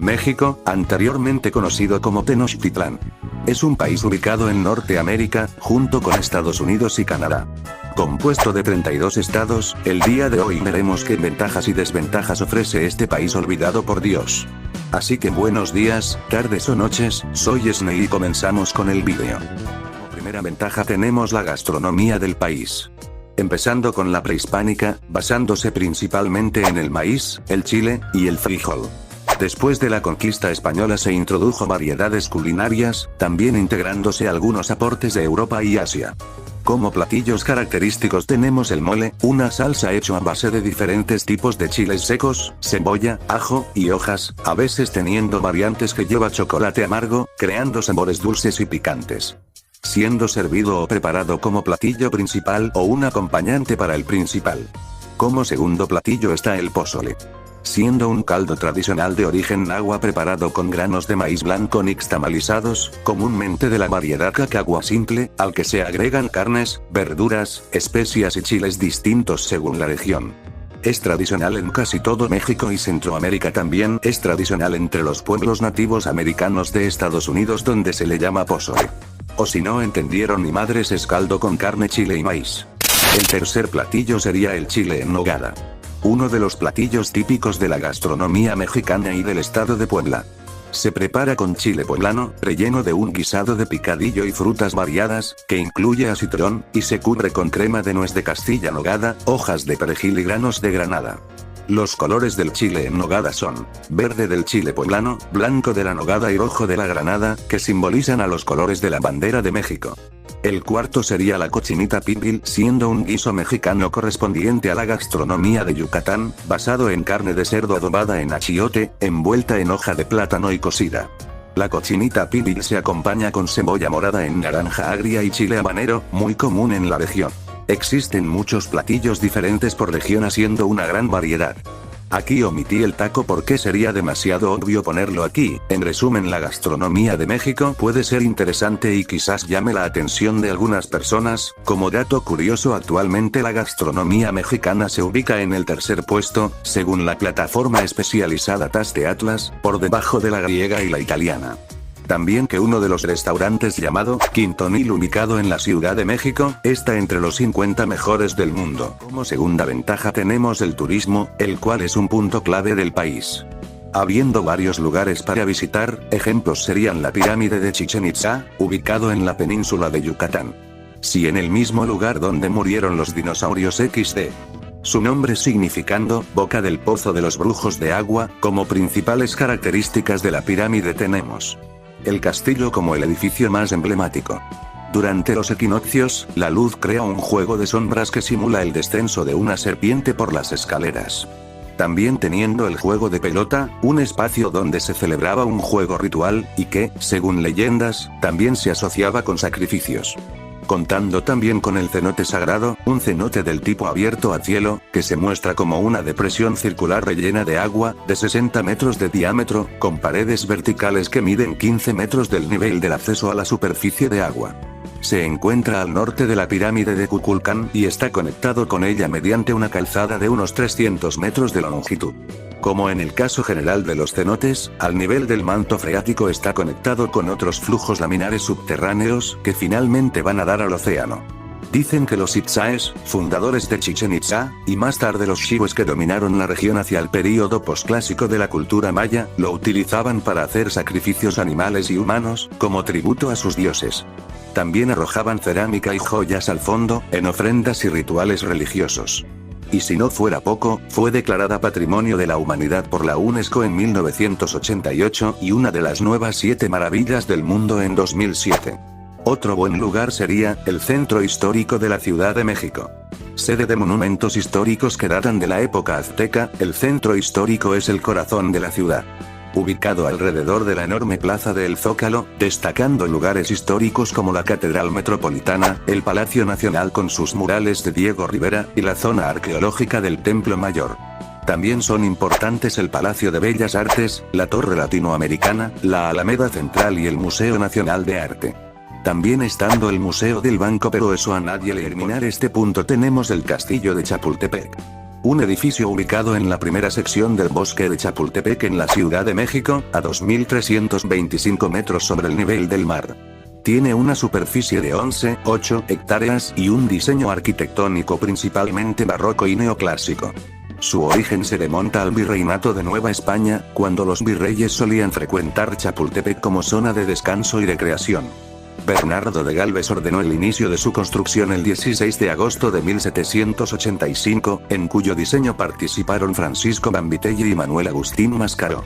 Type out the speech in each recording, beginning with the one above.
México, anteriormente conocido como Tenochtitlán. Es un país ubicado en Norteamérica, junto con Estados Unidos y Canadá. Compuesto de 32 estados, el día de hoy veremos qué ventajas y desventajas ofrece este país olvidado por Dios. Así que buenos días, tardes o noches, soy Sney y comenzamos con el vídeo. Como primera ventaja tenemos la gastronomía del país. Empezando con la prehispánica, basándose principalmente en el maíz, el chile, y el frijol. Después de la conquista española se introdujo variedades culinarias, también integrándose algunos aportes de Europa y Asia. Como platillos característicos tenemos el mole, una salsa hecha a base de diferentes tipos de chiles secos, cebolla, ajo, y hojas, a veces teniendo variantes que lleva chocolate amargo, creando sabores dulces y picantes. Siendo servido o preparado como platillo principal o un acompañante para el principal. Como segundo platillo está el pozole. Siendo un caldo tradicional de origen náhua preparado con granos de maíz blanco nixtamalizados, comúnmente de la variedad cacagua simple, al que se agregan carnes, verduras, especias y chiles distintos según la región. Es tradicional en casi todo México y Centroamérica, también es tradicional entre los pueblos nativos americanos de Estados Unidos donde se le llama pozole. O si no entendieron mi madres es caldo con carne, chile y maíz. El tercer platillo sería el chile en nogada. Uno de los platillos típicos de la gastronomía mexicana y del estado de Puebla. Se prepara con chile poblano, relleno de un guisado de picadillo y frutas variadas, que incluye acitrón, y se cubre con crema de nuez de Castilla nogada, hojas de perejil y granos de granada. Los colores del chile en nogada son: verde del chile poblano, blanco de la nogada y rojo de la granada, que simbolizan a los colores de la bandera de México. El cuarto sería la cochinita pibil, siendo un guiso mexicano correspondiente a la gastronomía de Yucatán, basado en carne de cerdo adobada en achiote, envuelta en hoja de plátano y cocida. La cochinita pibil se acompaña con cebolla morada en naranja agria y chile habanero, muy común en la región. Existen muchos platillos diferentes por región, haciendo una gran variedad. Aquí omití el taco porque sería demasiado obvio ponerlo aquí. En resumen, la gastronomía de México puede ser interesante y quizás llame la atención de algunas personas. Como dato curioso, actualmente la gastronomía mexicana se ubica en el tercer puesto, según la plataforma especializada Taste Atlas, por debajo de la griega y la italiana. También que uno de los restaurantes llamado Quintonil, ubicado en la Ciudad de México, está entre los 50 mejores del mundo. Como segunda ventaja tenemos el turismo, el cual es un punto clave del país. Habiendo varios lugares para visitar, ejemplos serían la pirámide de Chichén Itzá, ubicado en la península de Yucatán. Sí, en el mismo lugar donde murieron los dinosaurios XD. Su nombre significando boca del pozo de los brujos de agua. Como principales características de la pirámide tenemos el castillo como el edificio más emblemático. Durante los equinoccios, la luz crea un juego de sombras que simula el descenso de una serpiente por las escaleras. También teniendo el juego de pelota, un espacio donde se celebraba un juego ritual, y que, según leyendas, también se asociaba con sacrificios. Contando también con el cenote sagrado, un cenote del tipo abierto al cielo, que se muestra como una depresión circular rellena de agua, de 60 metros de diámetro, con paredes verticales que miden 15 metros del nivel del acceso a la superficie de agua. Se encuentra al norte de la pirámide de Kukulcán y está conectado con ella mediante una calzada de unos 300 metros de longitud. Como en el caso general de los cenotes, al nivel del manto freático está conectado con otros flujos laminares subterráneos, que finalmente van a dar al océano. Dicen que los itzáes, fundadores de Chichén Itzá, y más tarde los xiúes que dominaron la región hacia el período posclásico de la cultura maya, lo utilizaban para hacer sacrificios animales y humanos, como tributo a sus dioses. También arrojaban cerámica y joyas al fondo, en ofrendas y rituales religiosos. Y si no fuera poco, fue declarada Patrimonio de la Humanidad por la UNESCO en 1988 y una de las nuevas 7 maravillas del mundo en 2007. Otro buen lugar sería el Centro Histórico de la Ciudad de México. Sede de monumentos históricos que datan de la época azteca, el Centro Histórico es el corazón de la ciudad. Ubicado alrededor de la enorme plaza del Zócalo, destacando lugares históricos como la Catedral Metropolitana, el Palacio Nacional con sus murales de Diego Rivera, y la zona arqueológica del Templo Mayor. También son importantes el Palacio de Bellas Artes, la Torre Latinoamericana, la Alameda Central y el Museo Nacional de Arte. También estando el Museo del Banco, pero eso a nadie le terminar este punto tenemos el Castillo de Chapultepec. Un edificio ubicado en la primera sección del bosque de Chapultepec en la Ciudad de México, a 2.325 metros sobre el nivel del mar. Tiene una superficie de 11,8 hectáreas y un diseño arquitectónico principalmente barroco y neoclásico. Su origen se remonta al virreinato de Nueva España, cuando los virreyes solían frecuentar Chapultepec como zona de descanso y recreación. Bernardo de Galvez ordenó el inicio de su construcción el 16 de agosto de 1785, en cuyo diseño participaron Francisco Bambitelli y Manuel Agustín Mascaro.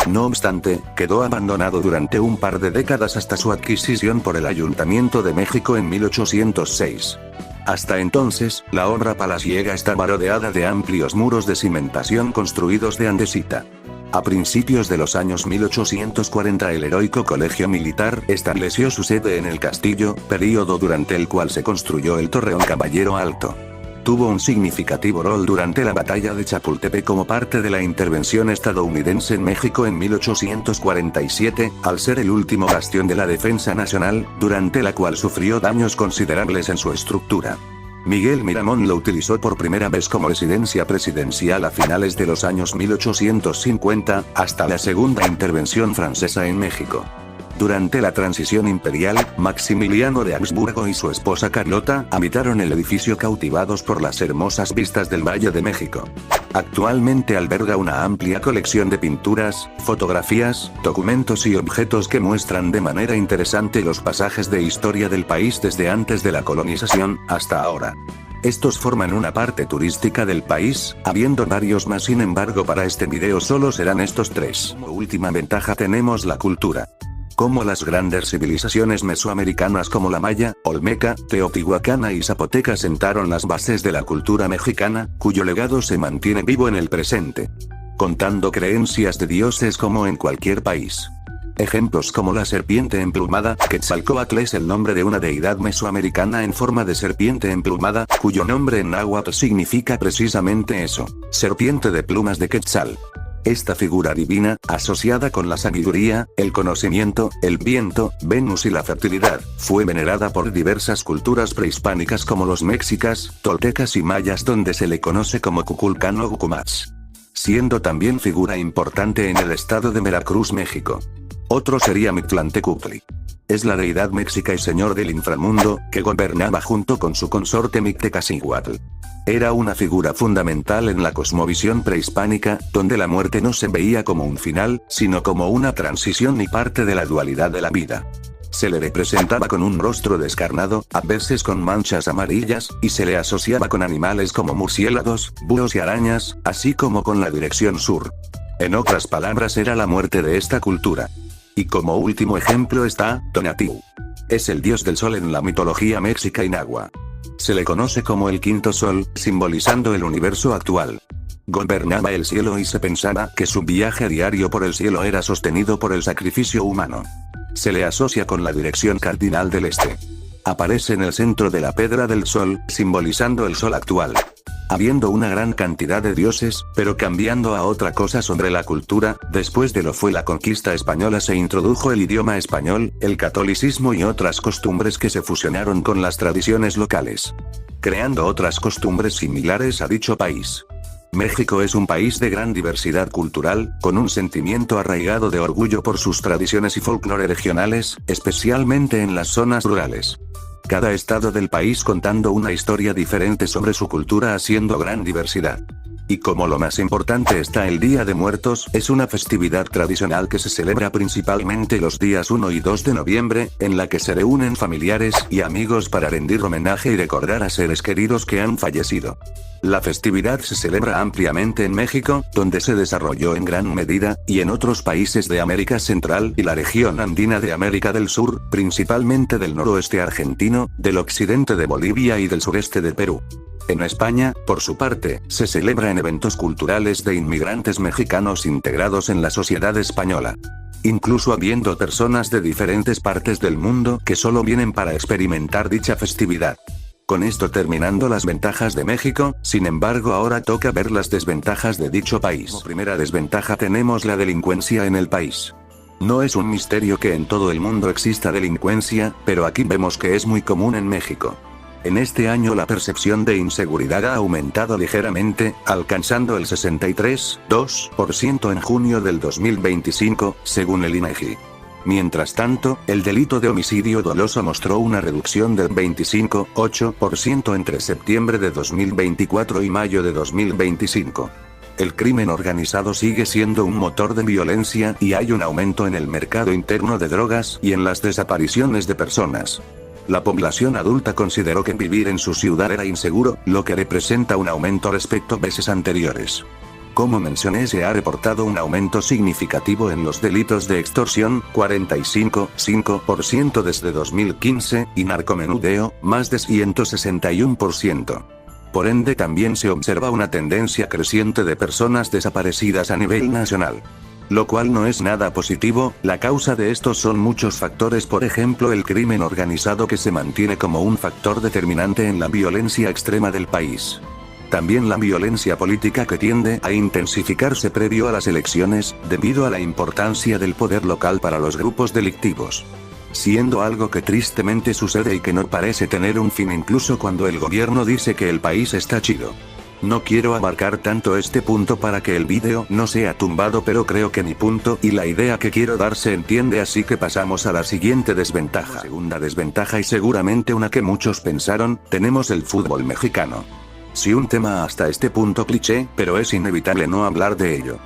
No obstante, quedó abandonado durante un par de décadas hasta su adquisición por el Ayuntamiento de México en 1806. Hasta entonces, la obra palaciega estaba rodeada de amplios muros de cimentación construidos de andesita. A principios de los años 1840 el heroico Colegio Militar estableció su sede en el castillo, período durante el cual se construyó el Torreón Caballero Alto. Tuvo un significativo rol durante la batalla de Chapultepec como parte de la intervención estadounidense en México en 1847, al ser el último bastión de la defensa nacional, durante la cual sufrió daños considerables en su estructura. Miguel Miramón lo utilizó por primera vez como residencia presidencial a finales de los años 1850, hasta la segunda intervención francesa en México. Durante la transición imperial, Maximiliano de Habsburgo y su esposa Carlota habitaron el edificio cautivados por las hermosas vistas del Valle de México. Actualmente alberga una amplia colección de pinturas, fotografías, documentos y objetos que muestran de manera interesante los pasajes de historia del país desde antes de la colonización, hasta ahora. Estos forman una parte turística del país, habiendo varios más, sin embargo para este video solo serán estos tres. Como última ventaja tenemos la cultura. Como las grandes civilizaciones mesoamericanas como la maya, olmeca, teotihuacana y zapoteca sentaron las bases de la cultura mexicana, cuyo legado se mantiene vivo en el presente. Contando creencias de dioses como en cualquier país. Ejemplos como la serpiente emplumada, Quetzalcóatl es el nombre de una deidad mesoamericana en forma de serpiente emplumada, cuyo nombre en náhuatl significa precisamente eso, serpiente de plumas de Quetzal. Esta figura divina, asociada con la sabiduría, el conocimiento, el viento, Venus y la fertilidad, fue venerada por diversas culturas prehispánicas como los mexicas, toltecas y mayas, donde se le conoce como Cuculcán o Cucumats. Siendo también figura importante en el estado de Veracruz, México. Otro sería Mictlantecutli. Es la deidad mexica y señor del inframundo, que gobernaba junto con su consorte Mictecacihuatl. Era una figura fundamental en la cosmovisión prehispánica, donde la muerte no se veía como un final, sino como una transición y parte de la dualidad de la vida. Se le representaba con un rostro descarnado, a veces con manchas amarillas, y se le asociaba con animales como murciélagos, búhos y arañas, así como con la dirección sur. En otras palabras, era la muerte de esta cultura. Y como último ejemplo está Tonatiuh. Es el dios del sol en la mitología mexica y náhuatl. Se le conoce como el quinto sol, simbolizando el universo actual. Gobernaba el cielo y se pensaba que su viaje diario por el cielo era sostenido por el sacrificio humano. Se le asocia con la dirección cardinal del este. Aparece en el centro de la Piedra del Sol, simbolizando el sol actual. Habiendo una gran cantidad de dioses, pero cambiando a otra cosa sobre la cultura, después de lo fue la conquista española se introdujo el idioma español, el catolicismo y otras costumbres que se fusionaron con las tradiciones locales, creando otras costumbres similares a dicho país. México es un país de gran diversidad cultural, con un sentimiento arraigado de orgullo por sus tradiciones y folclore regionales, especialmente en las zonas rurales. Cada estado del país contando una historia diferente sobre su cultura, haciendo gran diversidad. Y como lo más importante está el Día de Muertos, es una festividad tradicional que se celebra principalmente los días 1 y 2 de noviembre, en la que se reúnen familiares y amigos para rendir homenaje y recordar a seres queridos que han fallecido. La festividad se celebra ampliamente en México, donde se desarrolló en gran medida, y en otros países de América Central y la región andina de América del Sur, principalmente del noroeste argentino, del occidente de Bolivia y del sureste de Perú. En España, por su parte, se celebra en eventos culturales de inmigrantes mexicanos integrados en la sociedad española. Incluso habiendo personas de diferentes partes del mundo que solo vienen para experimentar dicha festividad. Con esto terminando las ventajas de México, sin embargo ahora toca ver las desventajas de dicho país. Como primera desventaja tenemos la delincuencia en el país. No es un misterio que en todo el mundo exista delincuencia, pero aquí vemos que es muy común en México. En este año la percepción de inseguridad ha aumentado ligeramente, alcanzando el 63,2% en junio del 2025, según el INEGI. Mientras tanto, el delito de homicidio doloso mostró una reducción del 25,8% entre septiembre de 2024 y mayo de 2025. El crimen organizado sigue siendo un motor de violencia y hay un aumento en el mercado interno de drogas y en las desapariciones de personas. La población adulta consideró que vivir en su ciudad era inseguro, lo que representa un aumento respecto a meses anteriores. Como mencioné, se ha reportado un aumento significativo en los delitos de extorsión, 45,5% desde 2015, y narcomenudeo, más de 161%. Por ende, también se observa una tendencia creciente de personas desaparecidas a nivel nacional. Lo cual no es nada positivo. La causa de esto son muchos factores, por ejemplo el crimen organizado, que se mantiene como un factor determinante en la violencia extrema del país. También la violencia política, que tiende a intensificarse previo a las elecciones, debido a la importancia del poder local para los grupos delictivos. Siendo algo que tristemente sucede y que no parece tener un fin incluso cuando el gobierno dice que el país está chido. No quiero abarcar tanto este punto para que el vídeo no sea tumbado, pero creo que mi punto y la idea que quiero dar se entiende, así que pasamos a la siguiente desventaja. Segunda desventaja, y seguramente una que muchos pensaron, tenemos el fútbol mexicano. Sí, un tema hasta este punto cliché, pero es inevitable no hablar de ello.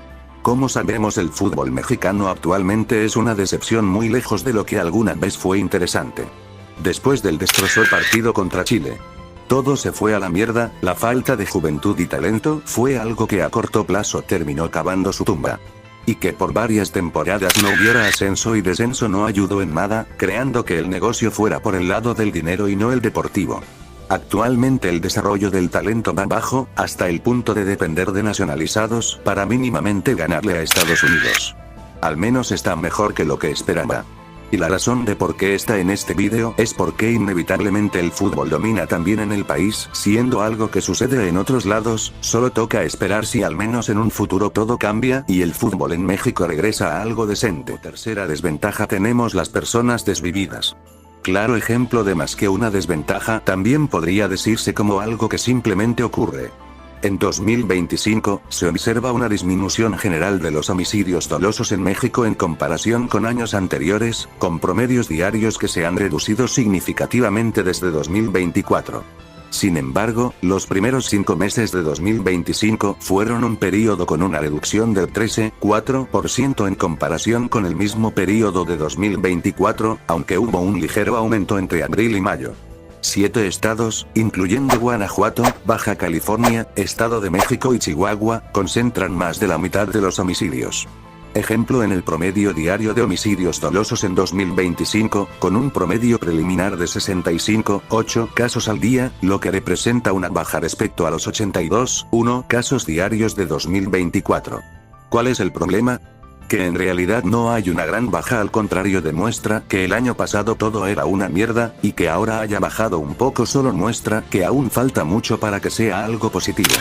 Como sabemos, el fútbol mexicano actualmente es una decepción, muy lejos de lo que alguna vez fue interesante. Después del desastroso partido contra Chile, todo se fue a la mierda. La falta de juventud y talento fue algo que a corto plazo terminó cavando su tumba. Y que por varias temporadas no hubiera ascenso y descenso no ayudó en nada, creando que el negocio fuera por el lado del dinero y no el deportivo. Actualmente el desarrollo del talento va bajo, hasta el punto de depender de nacionalizados para mínimamente ganarle a Estados Unidos. Al menos está mejor que lo que esperaba. Y la razón de por qué está en este vídeo es porque inevitablemente el fútbol domina también en el país, siendo algo que sucede en otros lados. Solo toca esperar si al menos en un futuro todo cambia y el fútbol en México regresa a algo decente. Tercera desventaja, tenemos las personas desvividas. Claro ejemplo de más que una desventaja, también podría decirse como algo que simplemente ocurre. En 2025, se observa una disminución general de los homicidios dolosos en México en comparación con años anteriores, con promedios diarios que se han reducido significativamente desde 2024. Sin embargo, los primeros 5 meses de 2025 fueron un período con una reducción del 13,4% en comparación con el mismo período de 2024, aunque hubo un ligero aumento entre abril y mayo. 7 estados, incluyendo Guanajuato, Baja California, Estado de México y Chihuahua, concentran más de la mitad de los homicidios. Ejemplo en el promedio diario de homicidios dolosos en 2025, con un promedio preliminar de 65,8 casos al día, lo que representa una baja respecto a los 82,1 casos diarios de 2024. ¿Cuál es el problema? Que en realidad no hay una gran baja, al contrario demuestra que el año pasado todo era una mierda, y que ahora haya bajado un poco solo muestra que aún falta mucho para que sea algo positivo.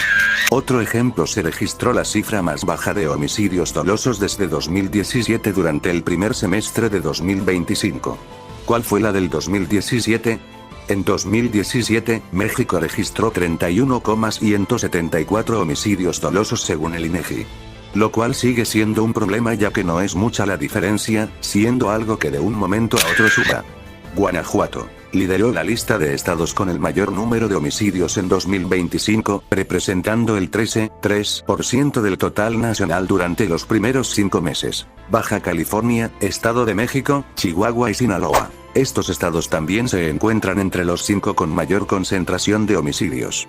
Otro ejemplo, se registró la cifra más baja de homicidios dolosos desde 2017 durante el primer semestre de 2025. ¿Cuál fue la del 2017? En 2017, México registró 31,174 homicidios dolosos según el INEGI. Lo cual sigue siendo un problema, ya que no es mucha la diferencia, siendo algo que de un momento a otro suba. Guanajuato lideró la lista de estados con el mayor número de homicidios en 2025, representando el 13,3% del total nacional durante los primeros 5 meses. Baja California, Estado de México, Chihuahua y Sinaloa. Estos estados también se encuentran entre los 5 con mayor concentración de homicidios.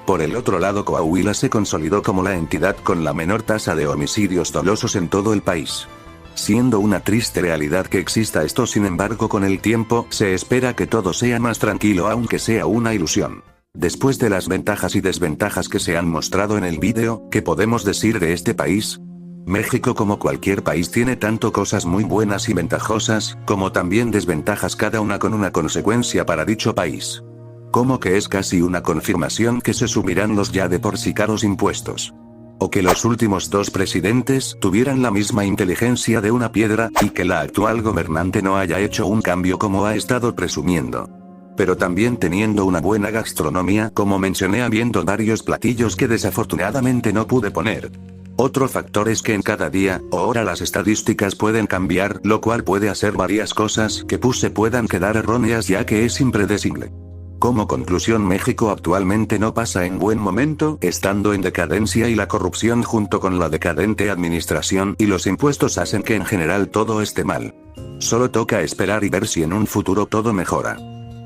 Por el otro lado, Coahuila se consolidó como la entidad con la menor tasa de homicidios dolosos en todo el país. Siendo una triste realidad que exista esto, sin embargo con el tiempo se espera que todo sea más tranquilo, aunque sea una ilusión. Después de las ventajas y desventajas que se han mostrado en el vídeo, ¿qué podemos decir de este país? México, como cualquier país, tiene tanto cosas muy buenas y ventajosas, como también desventajas, cada una con una consecuencia para dicho país. Como que es casi una confirmación que se subirán los ya de por sí caros impuestos. O que los últimos 2 presidentes tuvieran la misma inteligencia de una piedra, y que la actual gobernante no haya hecho un cambio como ha estado presumiendo. pero también teniendo una buena gastronomía, como mencioné, habiendo varios platillos que desafortunadamente no pude poner. Otro factor es que en cada día o hora las estadísticas pueden cambiar, lo cual puede hacer varias cosas que puse puedan quedar erróneas, ya que es impredecible. Como conclusión, México actualmente no pasa en buen momento, estando en decadencia, y la corrupción junto con la decadente administración y los impuestos hacen que en general todo esté mal. Solo toca esperar y ver si en un futuro todo mejora.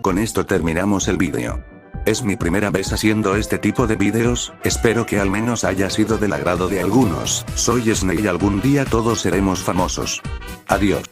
Con esto terminamos el vídeo. Es mi primera vez haciendo este tipo de vídeos, espero que al menos haya sido del agrado de algunos. Soy Snake y algún día todos seremos famosos. Adiós.